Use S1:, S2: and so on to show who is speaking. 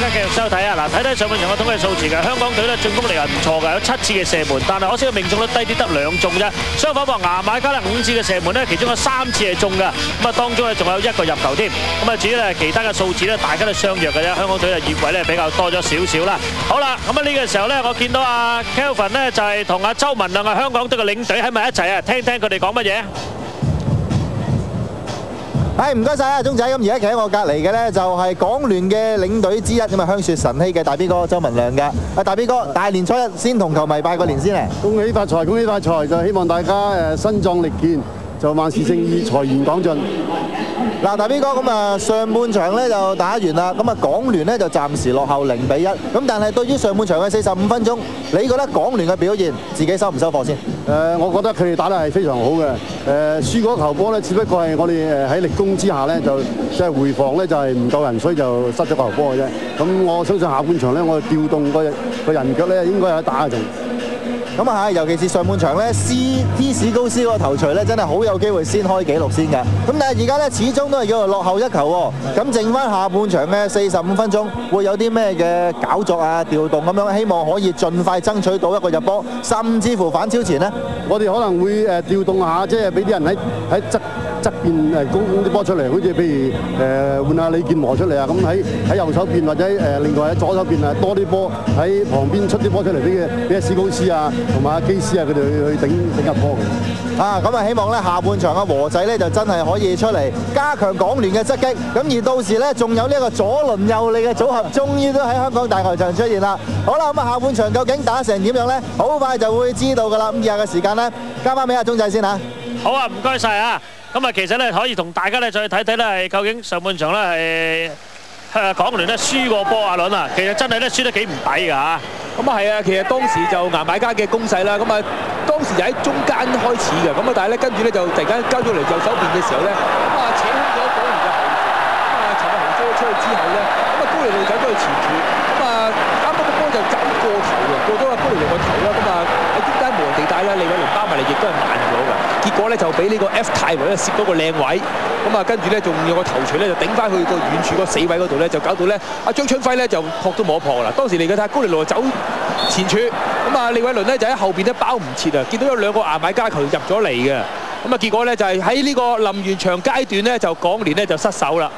S1: 家繼續收睇啊！嗱，睇睇上半場嘅統計數字嘅，香港隊咧進攻力係唔錯嘅，有7次嘅射門，但係可惜個命中率低啲，得2中啫。相反話牙買加咧5次嘅射門咧，其中有3次係中嘅，咁啊當中咧仲有1個入球添。咁啊至於咧其他嘅數字咧，大家都相若嘅啫。香港隊嘅越位咧比較多咗少少啦。好啦，咁啊呢個時候咧，我見到阿 Kelvin 咧就係同阿周文亮啊香港隊嘅領隊喺埋一齊啊，聽聽佢哋講乜嘢。
S2: 係唔該晒啊，鐘仔。咁而家企喺我隔離嘅咧就係港聯嘅領隊之一咁啊，香雪晨曦嘅大 B 哥周文亮嘅。啊大 B 哥，大年初一先同球迷拜個年先啊！
S3: 恭喜發財，恭喜發財！就希望大家身壯力健，就萬事勝意，財源廣進。
S2: 嗱，大 B 哥咁啊，上半場咧就打完啦，咁啊港聯咧就暫時落後0-1。咁但係對於上半場嘅45分鐘，你覺得港聯嘅表現自己收唔收貨先？
S3: 我覺得佢哋打得係非常好嘅。輸嗰球波咧，只不過係我哋喺力攻之下咧，就即係回防咧就係唔夠人，所以就失咗球波嘅啫。咁我相信下半場咧，我哋調動個人腳咧，應該有得打嘅仲。
S2: 咁啊係，尤其是上半場咧，T 史高斯嗰個頭槌咧，真係好有機會先開紀錄先㗎。咁但係而家咧，始終都係叫做落後1球喎。咁剩翻下半場嘅45分鐘，會有啲咩嘅搞作啊、調動咁樣，希望可以盡快爭取到一個入波，甚至乎反超前呢。
S3: 我哋可能會調動下，即係俾啲人喺側邊攻啲波出嚟，好似譬如換下李健和出嚟啊，咁喺右手邊或者另外喺左手邊啊多啲波喺旁邊出啲波出嚟俾阿史高斯啊同埋阿基斯啊佢哋去頂入波嘅。
S2: 啊，咁啊希望咧下半場阿和仔咧就真係可以出嚟加強港聯嘅側擊，咁而到時咧仲有呢一個左鄰右里嘅組合，終於都喺香港大球場出現啦。好啦，咁啊下半場究竟打成點樣咧？好快就會知道㗎啦。咁以下嘅時間咧，交翻俾阿鐘仔先嚇。
S1: 好啊，唔該晒啊！咁啊，其實咧可以同大家咧再睇睇咧，係究竟上半場咧係港聯咧輸過波阿倫啊，其實真係咧輸得幾唔抵㗎嚇。
S4: 咁啊係啊，其實當時就牙買加嘅攻勢啦，咁啊當時就喺中間開始嘅，咁啊但係咧跟住咧就突然間交咗嚟右手邊嘅時候咧，咁啊扯空咗港聯嘅後防，咁啊陳偉雄出去之後咧，咁啊高利路走咗去前柱，咁啊啱啱個波就走過頭嘅，過咗阿高利路個頭啦，咁啊喺中間無人地帶咧，李偉倫包埋嚟亦都係慢咗嘅，結果咧就俾呢個 F 泰維咧攝到個靚位。咁啊，跟住咧仲有個頭槌咧就頂翻去個遠處個死位嗰度咧，就搞到咧阿張春輝咧就撲都冇得撲啦。當時嚟嘅睇下高利路走前柱，咁啊李偉倫咧就喺後邊咧包唔切啊，見到有2個牙買加球入咗嚟嘅，咁啊結果咧就係喺呢個臨完場階段咧就港聯咧就失手啦。